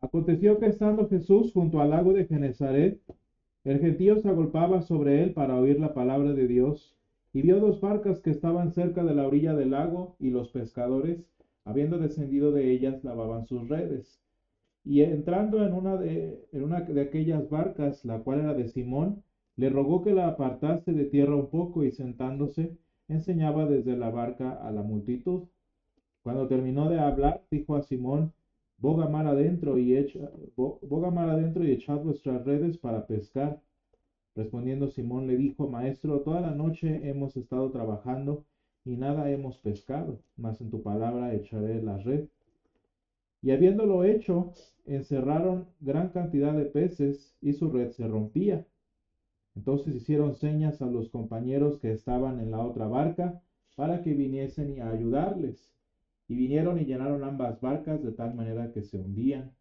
Aconteció que estando Jesús junto al lago de Genezaret, el gentío se agolpaba sobre él para oír la palabra de Dios, y vio dos barcas que estaban cerca de la orilla del lago, y los pescadores, habiendo descendido de ellas, lavaban sus redes. Y entrando en una de aquellas barcas, la cual era de Simón, le rogó que la apartase de tierra un poco, y sentándose, enseñaba desde la barca a la multitud. Cuando terminó de hablar, dijo a Simón: boga mar adentro y echad vuestras redes para pescar. Respondiendo Simón le dijo: Maestro, toda la noche hemos estado trabajando y nada hemos pescado, mas en tu palabra echaré la red. Y habiéndolo hecho, encerraron gran cantidad de peces y su red se rompía. Entonces hicieron señas a los compañeros que estaban en la otra barca para que viniesen a ayudarles. Y vinieron y llenaron ambas barcas de tal manera que se hundían.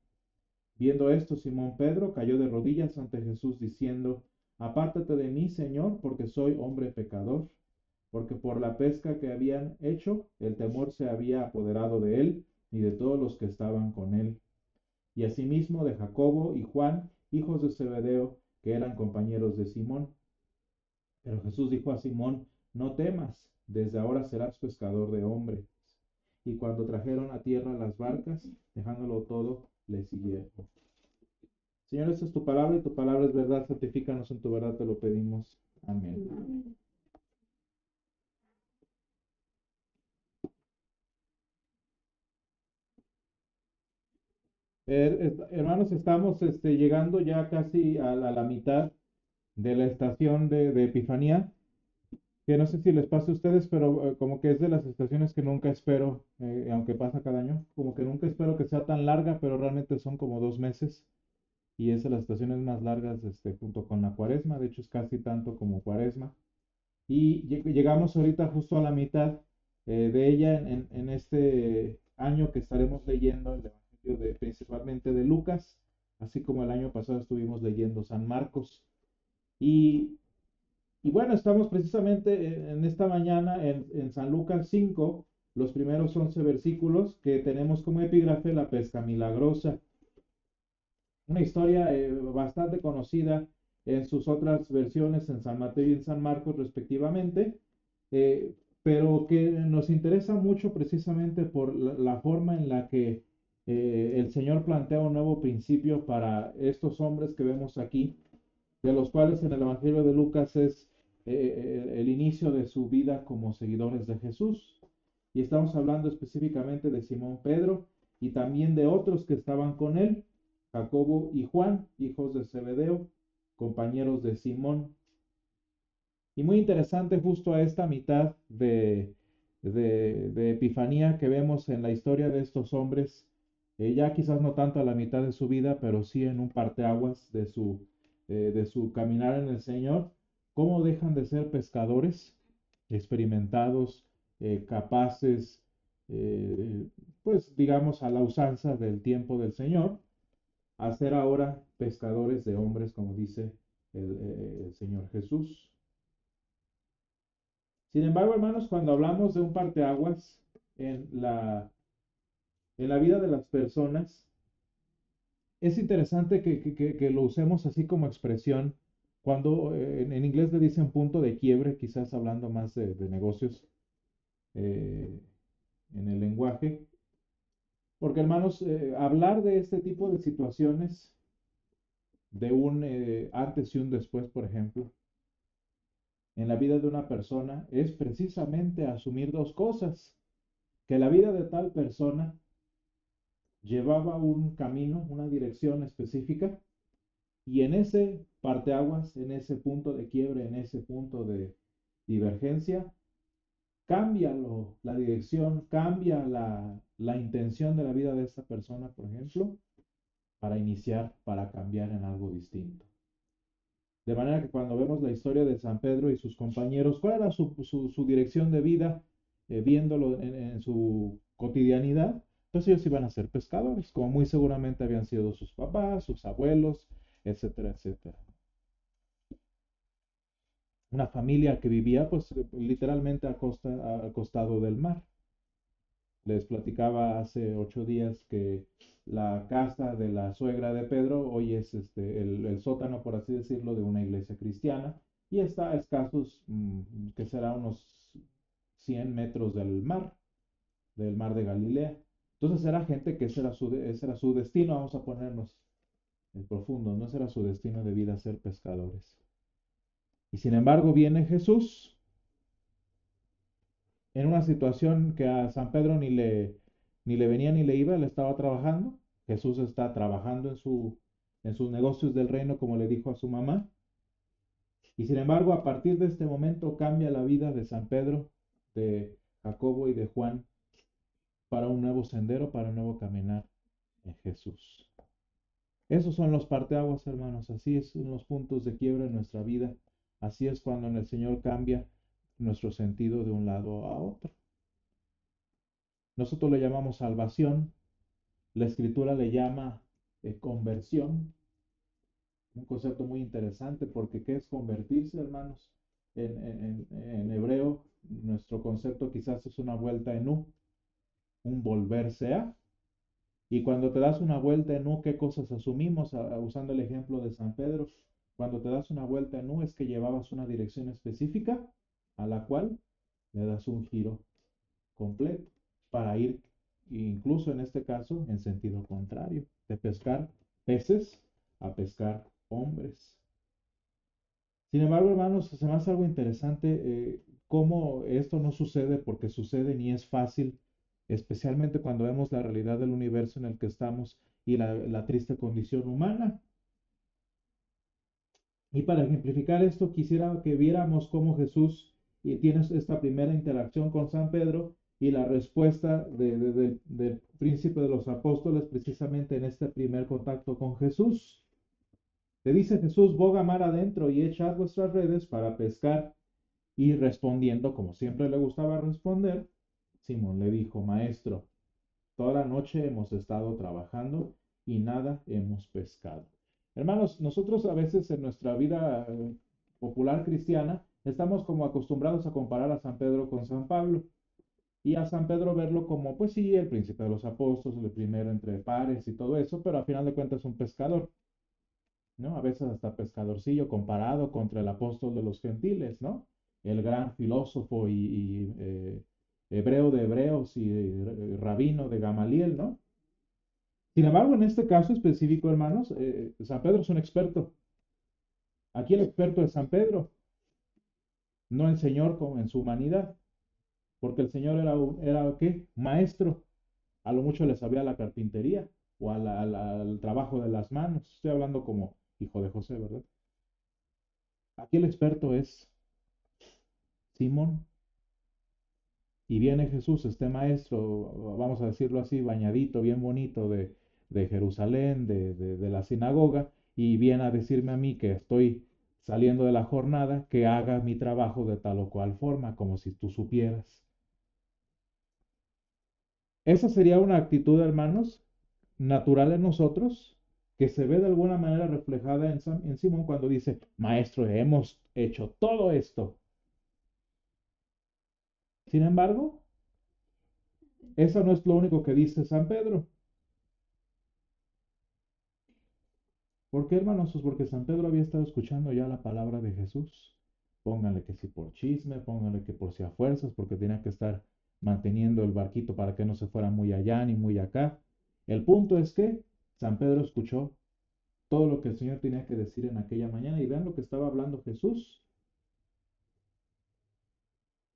Viendo esto, Simón Pedro cayó de rodillas ante Jesús diciendo: Apártate de mí, Señor, porque soy hombre pecador. Porque por la pesca que habían hecho, el temor se había apoderado de él y de todos los que estaban con él. Y asimismo de Jacobo y Juan, hijos de Zebedeo, que eran compañeros de Simón. Pero Jesús dijo a Simón: No temas, desde ahora serás pescador de hombres. Y cuando trajeron a tierra las barcas, dejándolo todo, le siguieron. Señor, esta es tu palabra y tu palabra es verdad. Santifícanos en tu verdad, te lo pedimos. Amén. Hermanos, estamos llegando ya casi a la mitad de la estación de Epifanía, que no sé si les pasa a ustedes, pero como que es de las estaciones que nunca espero, aunque pasa cada año, como que nunca espero que sea tan larga, pero realmente son como 2 meses y es de las estaciones más largas junto con la Cuaresma. De hecho es casi tanto como Cuaresma. Y llegamos ahorita justo a la mitad de ella en este año que estaremos leyendo el Evangelio principalmente de Lucas, así como el año pasado estuvimos leyendo San Marcos. Y, y bueno, estamos precisamente en esta mañana en San Lucas 5, los primeros 11 versículos que tenemos como epígrafe la pesca milagrosa. Una historia bastante conocida en sus otras versiones en San Mateo y en San Marcos respectivamente, eh, pero que nos interesa mucho precisamente por la forma en la que el Señor plantea un nuevo principio para estos hombres que vemos aquí, de los cuales en el Evangelio de Lucas es el inicio de su vida como seguidores de Jesús. Y estamos hablando específicamente de Simón Pedro y también de otros que estaban con él, Jacobo y Juan, hijos de Zebedeo, compañeros de Simón. Y muy interesante justo a esta mitad de Epifanía que vemos en la historia de estos hombres, ya quizás no tanto a la mitad de su vida, pero sí en un parteaguas de su caminar en el Señor, cómo dejan de ser pescadores experimentados, capaces, pues digamos a la usanza del tiempo del Señor, a ser ahora pescadores de hombres, como dice el Señor Jesús. Sin embargo, hermanos, cuando hablamos de un parteaguas en la vida de las personas, es interesante que lo usemos así como expresión. Cuando en inglés le dicen punto de quiebre, quizás hablando más de negocios eh, en el lenguaje. Porque, hermanos, hablar de este tipo de situaciones, de un antes y un después, por ejemplo, en la vida de una persona, es precisamente asumir dos cosas: que la vida de tal persona llevaba un camino, una dirección específica, y en ese parteaguas, en ese punto de quiebre, en ese punto de divergencia, cambia la dirección, cambia la intención de la vida de esta persona, por ejemplo, para iniciar, para cambiar en algo distinto. De manera que cuando vemos la historia de San Pedro y sus compañeros, ¿cuál era su dirección de vida? Viéndolo en su cotidianidad, pues ellos iban a ser pescadores, como muy seguramente habían sido sus papás, sus abuelos, etcétera, etcétera. Una familia que vivía pues literalmente al costado del mar. Les platicaba hace 8 días que la casa de la suegra de Pedro hoy es el sótano, por así decirlo, de una iglesia cristiana y está a escasos, que será unos 100 metros del mar de Galilea. Entonces era gente que ese era su destino, vamos a ponernos en profundo, no ese era su destino de vida ser pescadores. Y sin embargo viene Jesús en una situación que a San Pedro ni le venía ni le iba, él estaba trabajando. Jesús está trabajando en sus negocios del reino, como le dijo a su mamá. Y sin embargo, a partir de este momento cambia la vida de San Pedro, de Jacobo y de Juan para un nuevo sendero, para un nuevo caminar en Jesús. Esos son los parteaguas, hermanos. Así son los puntos de quiebra en nuestra vida. Así es cuando el Señor cambia nuestro sentido de un lado a otro. Nosotros le llamamos salvación, la escritura le llama conversión, un concepto muy interesante porque ¿qué es convertirse, hermanos? En hebreo, nuestro concepto quizás es una vuelta en U, un volverse a. Y cuando te das una vuelta en U, ¿qué cosas asumimos? Usando el ejemplo de San Pedro, cuando te das una vuelta en U es que llevabas una dirección específica a la cual le das un giro completo para ir, incluso en este caso, en sentido contrario, de pescar peces a pescar hombres. Sin embargo, hermanos, se me hace algo interesante cómo esto no sucede porque sucede ni es fácil, especialmente cuando vemos la realidad del universo en el que estamos y la triste condición humana. Y para ejemplificar esto, quisiera que viéramos cómo Jesús tiene esta primera interacción con San Pedro y la respuesta del príncipe de los apóstoles precisamente en este primer contacto con Jesús. Le dice Jesús, boga mar adentro y echad vuestras redes para pescar. Y respondiendo, como siempre le gustaba responder, Simón le dijo, maestro, toda la noche hemos estado trabajando y nada hemos pescado. Hermanos, nosotros a veces en nuestra vida popular cristiana estamos como acostumbrados a comparar a San Pedro con San Pablo y a San Pedro verlo como, pues sí, el príncipe de los apóstoles, el primero entre pares y todo eso, pero a final de cuentas un pescador, ¿no? A veces hasta pescadorcillo comparado contra el apóstol de los gentiles, ¿no? El gran filósofo y hebreo de hebreos y rabino de Gamaliel, ¿no? Sin embargo, en este caso específico, hermanos, San Pedro es un experto. Aquí el experto es San Pedro, no el Señor como en su humanidad, porque el Señor era ¿qué? Maestro. A lo mucho le sabía la carpintería o al trabajo de las manos. Estoy hablando como hijo de José, ¿verdad? Aquí el experto es Simón. Y viene Jesús, este maestro, vamos a decirlo así, bañadito, bien bonito de Jerusalén, de la sinagoga, y viene a decirme a mí que estoy saliendo de la jornada, que haga mi trabajo de tal o cual forma, como si tú supieras. Esa sería una actitud, hermanos, natural en nosotros, que se ve de alguna manera reflejada en Simón cuando dice, maestro, hemos hecho todo esto. Sin embargo, eso no es lo único que dice San Pedro. ¿Por qué, hermanos? Pues porque San Pedro había estado escuchando ya la palabra de Jesús. Pónganle que si por chisme, pónganle que por si a fuerzas, porque tenía que estar manteniendo el barquito para que no se fuera muy allá ni muy acá. El punto es que San Pedro escuchó todo lo que el Señor tenía que decir en aquella mañana y vean lo que estaba hablando Jesús.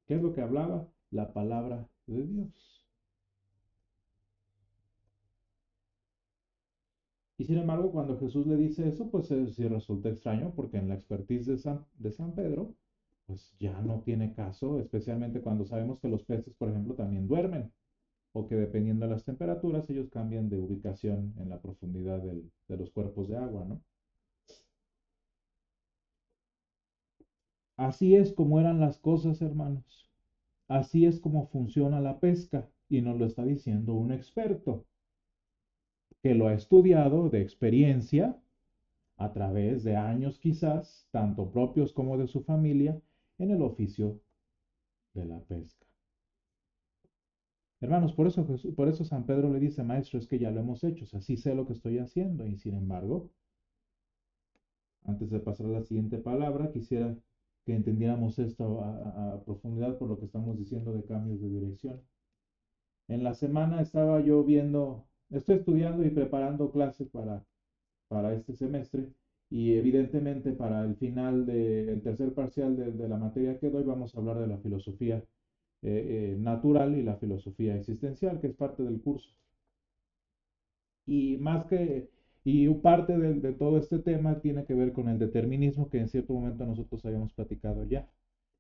¿Qué es lo que hablaba? La palabra de Dios. Y sin embargo, cuando Jesús le dice eso, pues sí resulta extraño, porque en la expertise de San Pedro, pues ya no tiene caso, especialmente cuando sabemos que los peces, por ejemplo, también duermen, o que dependiendo de las temperaturas, ellos cambian de ubicación en la profundidad de los cuerpos de agua, ¿no? Así es como eran las cosas, hermanos. Así es como funciona la pesca, y nos lo está diciendo un experto que lo ha estudiado de experiencia a través de años quizás, tanto propios como de su familia, en el oficio de la pesca. Hermanos, por eso San Pedro le dice, maestro, es que ya lo hemos hecho, o sea, sí sé lo que estoy haciendo, y sin embargo, antes de pasar a la siguiente palabra, quisiera que entendiéramos esto a profundidad por lo que estamos diciendo de cambios de dirección. En la semana estaba yo viendo, estoy estudiando y preparando clases para este semestre y evidentemente para el final del tercer parcial de la materia que doy vamos a hablar de la filosofía natural y la filosofía existencial, que es parte del curso. Y más que, y parte de todo este tema tiene que ver con el determinismo que en cierto momento nosotros habíamos platicado ya.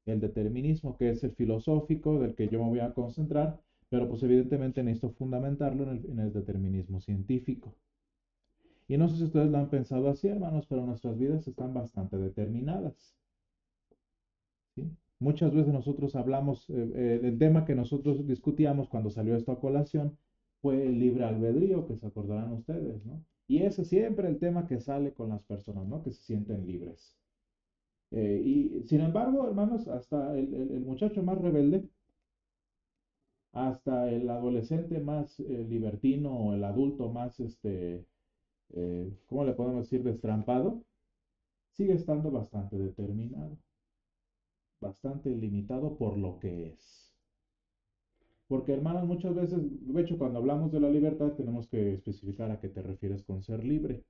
El determinismo, que es el filosófico, del que yo me voy a concentrar, pero pues evidentemente necesito fundamentarlo en el determinismo científico. Y no sé si ustedes lo han pensado así, hermanos, pero nuestras vidas están bastante determinadas. ¿Sí? Muchas veces nosotros hablamos, el tema que nosotros discutíamos cuando salió esto a colación fue el libre albedrío, que se acordarán ustedes, ¿no? Y ese es siempre el tema que sale con las personas, ¿no? Que se sienten libres. Y sin embargo, hermanos, hasta el muchacho más rebelde, hasta el adolescente más libertino o el adulto más, ¿cómo le podemos decir? Destrampado, sigue estando bastante determinado, bastante limitado por lo que es. Porque, hermanos, muchas veces, de hecho, cuando hablamos de la libertad, tenemos que especificar a qué te refieres con ser libre.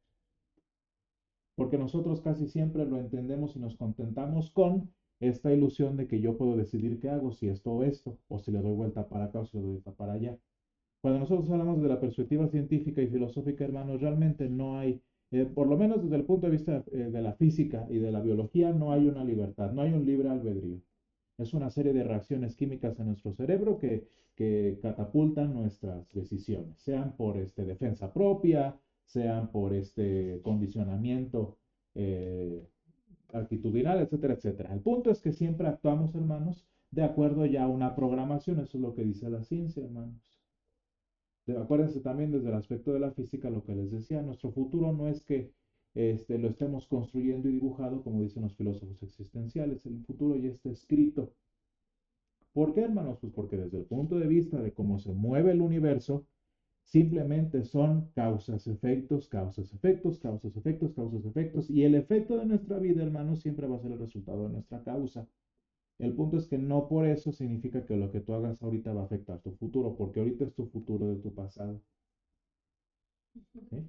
Porque nosotros casi siempre lo entendemos y nos contentamos con esta ilusión de que yo puedo decidir qué hago, si esto o esto, o si le doy vuelta para acá o si le doy vuelta para allá. Cuando nosotros hablamos de la perspectiva científica y filosófica, hermanos, realmente no hay, por lo menos desde el punto de vista de la física y de la biología, no hay una libertad, no hay un libre albedrío. Es una serie de reacciones químicas en nuestro cerebro que catapultan nuestras decisiones, sean por defensa propia, sean por condicionamiento eh, actitudinal, etcétera, etcétera. El punto es que siempre actuamos, hermanos, de acuerdo ya a una programación, eso es lo que dice la ciencia, hermanos. Acuérdense también desde el aspecto de la física lo que les decía, nuestro futuro no es que lo estemos construyendo y dibujado como dicen los filósofos existenciales, el futuro ya está escrito. ¿Por qué, hermanos? Pues porque desde el punto de vista de cómo se mueve el universo, simplemente son causas, efectos, causas, efectos, causas, efectos, causas, efectos, y el efecto de nuestra vida, hermanos, siempre va a ser el resultado de nuestra causa. El punto es que no por eso significa que lo que tú hagas ahorita va a afectar tu futuro, porque ahorita es tu futuro de tu pasado. ¿Sí?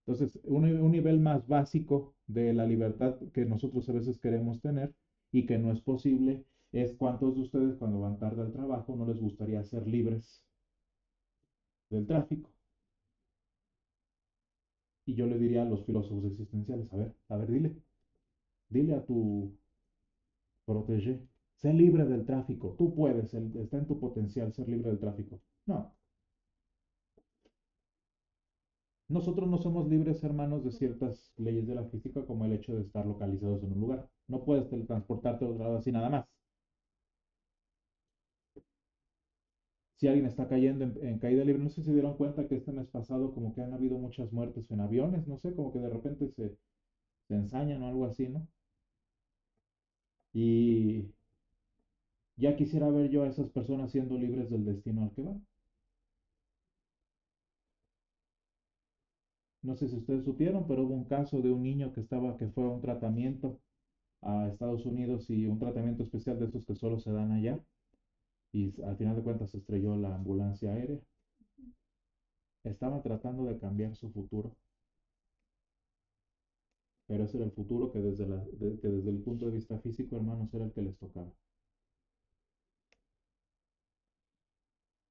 Entonces, un nivel más básico de la libertad que nosotros a veces queremos tener y que no es posible es cuántos de ustedes cuando van tarde al trabajo no les gustaría ser libres del tráfico. Y yo le diría a los filósofos existenciales, a ver, dile a tu protégé, sé libre del tráfico, tú puedes, está en tu potencial ser libre del tráfico. No, nosotros no somos libres, hermanos, de ciertas leyes de la física, como el hecho de estar localizados en un lugar. No puedes teletransportarte a otro lado así nada más. Si alguien está cayendo en caída libre, no sé si se dieron cuenta que este mes pasado como que han habido muchas muertes en aviones, no sé, como que de repente se ensañan o algo así, ¿no? Y ya quisiera ver yo a esas personas siendo libres del destino al que van. No sé si ustedes supieron, pero hubo un caso de un niño que fue a un tratamiento a Estados Unidos y un tratamiento especial de estos que solo se dan allá. Y al final de cuentas se estrelló la ambulancia aérea. Estaba tratando de cambiar su futuro, pero ese era el futuro que desde el punto de vista físico, hermanos, era el que les tocaba.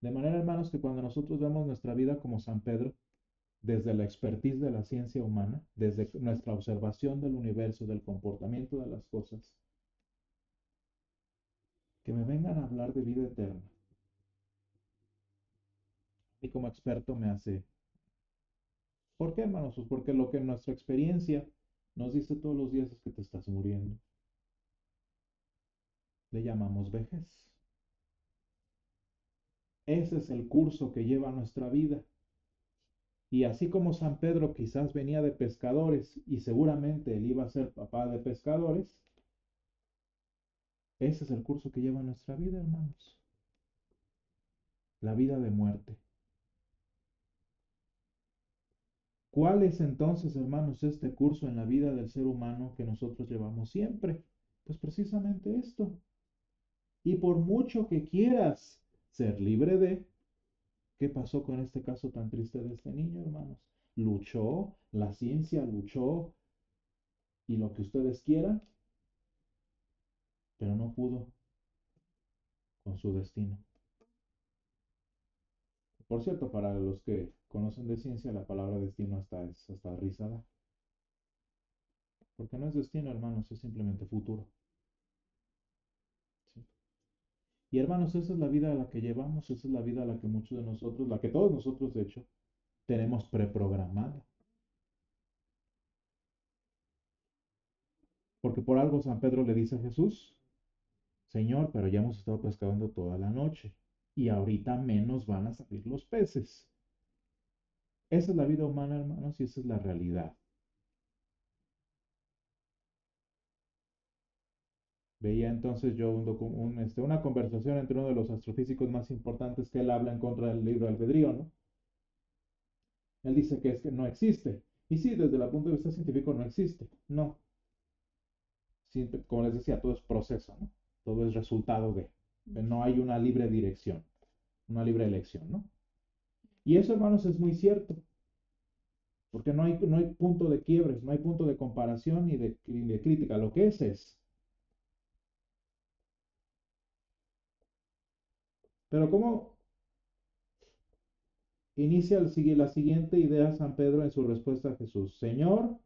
De manera, hermanos, que cuando nosotros vemos nuestra vida como San Pedro, desde la expertise de la ciencia humana, desde nuestra observación del universo, del comportamiento de las cosas, que me vengan a hablar de vida eterna. Y como experto me hace. ¿Por qué, hermanos? Pues porque lo que nuestra experiencia nos dice todos los días es que te estás muriendo. Le llamamos vejez. Ese es el curso que lleva nuestra vida. Y así como San Pedro quizás venía de pescadores y seguramente él iba a ser papá de pescadores, ese es el curso que lleva nuestra vida, hermanos. la vida de muerte. ¿Cuál es entonces, hermanos, este curso en la vida del ser humano que nosotros llevamos siempre? Pues precisamente esto. Y por mucho que quieras ser libre de, ¿qué pasó con este caso tan triste de este niño, hermanos? Luchó, la ciencia luchó y lo que ustedes quieran, pero no pudo con su destino. Por cierto, para los que conocen de ciencia, la palabra destino es hasta risada, porque no es destino, hermanos, es simplemente futuro. ¿Sí? Y hermanos, esa es la vida a la que llevamos, esa es la vida a la que muchos de nosotros, la que todos nosotros, de hecho, tenemos preprogramada. Porque por algo San Pedro le dice a Jesús, Señor, pero ya hemos estado pescando toda la noche y ahorita menos van a salir los peces. Esa es la vida humana, hermanos, y esa es la realidad. Veía entonces yo una conversación entre uno de los astrofísicos más importantes que él habla en contra del libre albedrío, ¿no? Él dice que es que no existe. Y sí, desde el punto de vista científico no existe. No. Como les decía, todo es proceso, ¿no? Todo es resultado de. No hay una libre dirección, una libre elección, ¿no? Y eso, hermanos, es muy cierto. Porque no hay punto de quiebres, no hay punto de comparación ni de crítica. Lo que es. Pero ¿cómo inicia la siguiente idea San Pedro en su respuesta a Jesús? Señor,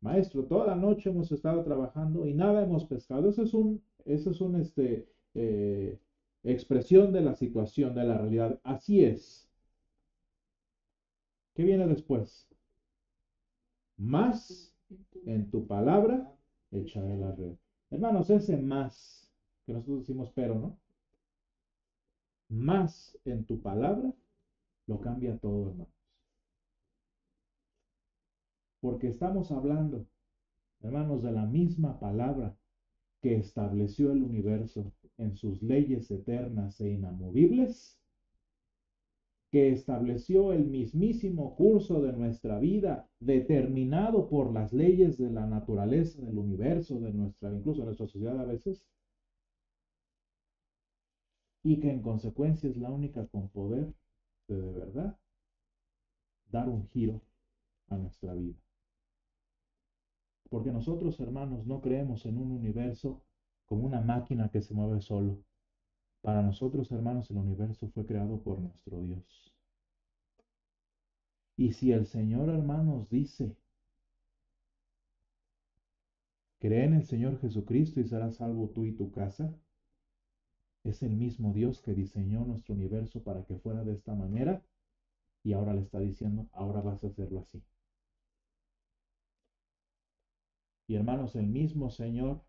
maestro, toda la noche hemos estado trabajando y nada hemos pescado. Eso es eh, expresión de la situación, de la realidad. Así es. ¿Qué viene después? Más en tu palabra echaré la red. Hermanos, ese más, que nosotros decimos pero, ¿no? Más en tu palabra lo cambia todo, hermanos. Porque estamos hablando, hermanos, de la misma palabra que estableció el universo en sus leyes eternas e inamovibles, que estableció el mismísimo curso de nuestra vida, determinado por las leyes de la naturaleza, del universo, incluso de nuestra sociedad a veces, y que en consecuencia es la única con poder de verdad dar un giro a nuestra vida. Porque nosotros, hermanos, no creemos en un universo como una máquina que se mueve solo. Para nosotros, hermanos, el universo fue creado por nuestro Dios. Y si el Señor, hermanos, dice, cree en el Señor Jesucristo y serás salvo tú y tu casa, es el mismo Dios que diseñó nuestro universo para que fuera de esta manera y ahora le está diciendo, ahora vas a hacerlo así. Y hermanos, el mismo Señor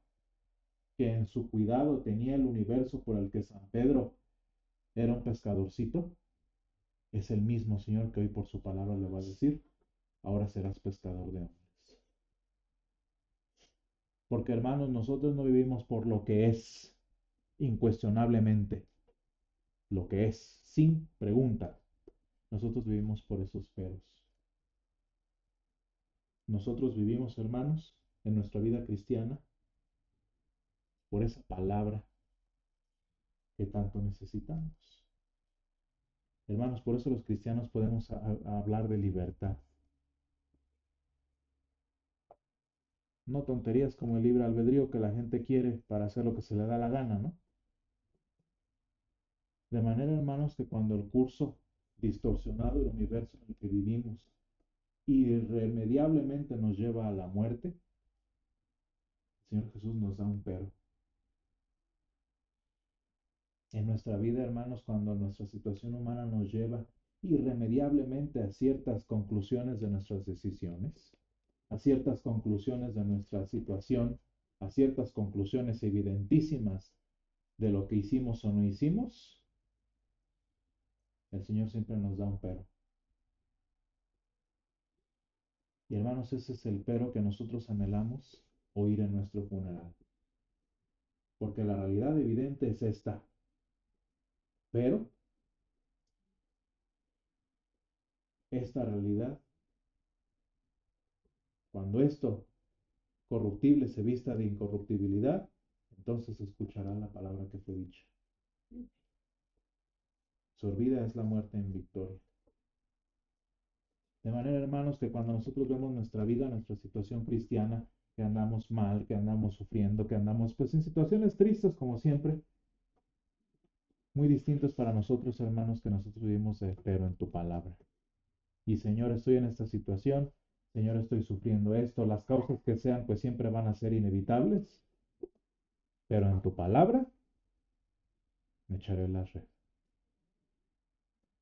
que en su cuidado tenía el universo por el que San Pedro era un pescadorcito, es el mismo Señor que hoy por su palabra le va a decir, ahora serás pescador de hombres. Porque hermanos, nosotros no vivimos por lo que es, incuestionablemente, lo que es, sin pregunta. Nosotros vivimos por esos peros. Nosotros vivimos, hermanos, en nuestra vida cristiana, por esa palabra que tanto necesitamos. Hermanos, por eso los cristianos podemos hablar de libertad. No tonterías como el libre albedrío que la gente quiere para hacer lo que se le da la gana, ¿no? De manera, hermanos, que cuando el curso distorsionado del universo en el que vivimos irremediablemente nos lleva a la muerte, el Señor Jesús nos da un pero. En nuestra vida, hermanos, cuando nuestra situación humana nos lleva irremediablemente a ciertas conclusiones de nuestras decisiones, a ciertas conclusiones de nuestra situación, a ciertas conclusiones evidentísimas de lo que hicimos o no hicimos, el Señor siempre nos da un pero. Y hermanos, ese es el pero que nosotros anhelamos oír en nuestro funeral. Porque la realidad evidente es esta. Pero esta realidad, cuando esto corruptible se vista de incorruptibilidad, entonces escuchará la palabra que fue dicha. Sorbida es la muerte en victoria. De manera, hermanos, que cuando nosotros vemos nuestra vida, nuestra situación cristiana, que andamos mal, que andamos sufriendo, que andamos pues en situaciones tristes como siempre, muy distintos para nosotros, hermanos, que nosotros vivimos, pero en tu palabra. Y Señor, estoy en esta situación, Señor, estoy sufriendo esto, las causas que sean, pues siempre van a ser inevitables, pero en tu palabra me echaré la red.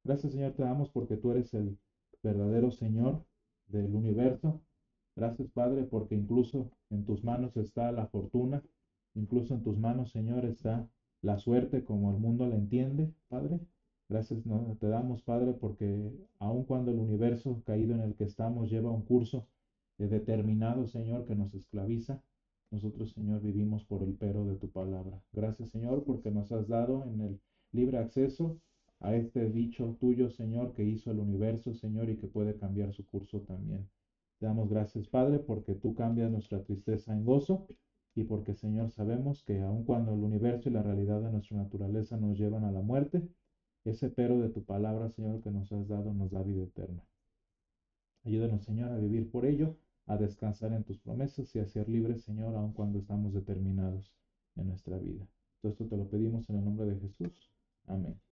Gracias, Señor, te damos porque tú eres el verdadero Señor del universo. Gracias, Padre, porque incluso en tus manos está la fortuna, incluso en tus manos, Señor, está la suerte como el mundo la entiende, Padre. Gracias, ¿no? Te damos, Padre, porque aun cuando el universo caído en el que estamos lleva un curso determinado, Señor, que nos esclaviza, nosotros, Señor, vivimos por el pero de tu palabra. Gracias, Señor, porque nos has dado en el libre acceso a este dicho tuyo, Señor, que hizo el universo, Señor, y que puede cambiar su curso también. Te damos gracias, Padre, porque tú cambias nuestra tristeza en gozo y porque, Señor, sabemos que aun cuando el universo y la realidad de nuestra naturaleza nos llevan a la muerte, ese pero de tu palabra, Señor, que nos has dado nos da vida eterna. Ayúdanos, Señor, a vivir por ello, a descansar en tus promesas y a ser libres, Señor, aun cuando estamos determinados en nuestra vida. Todo esto te lo pedimos en el nombre de Jesús. Amén.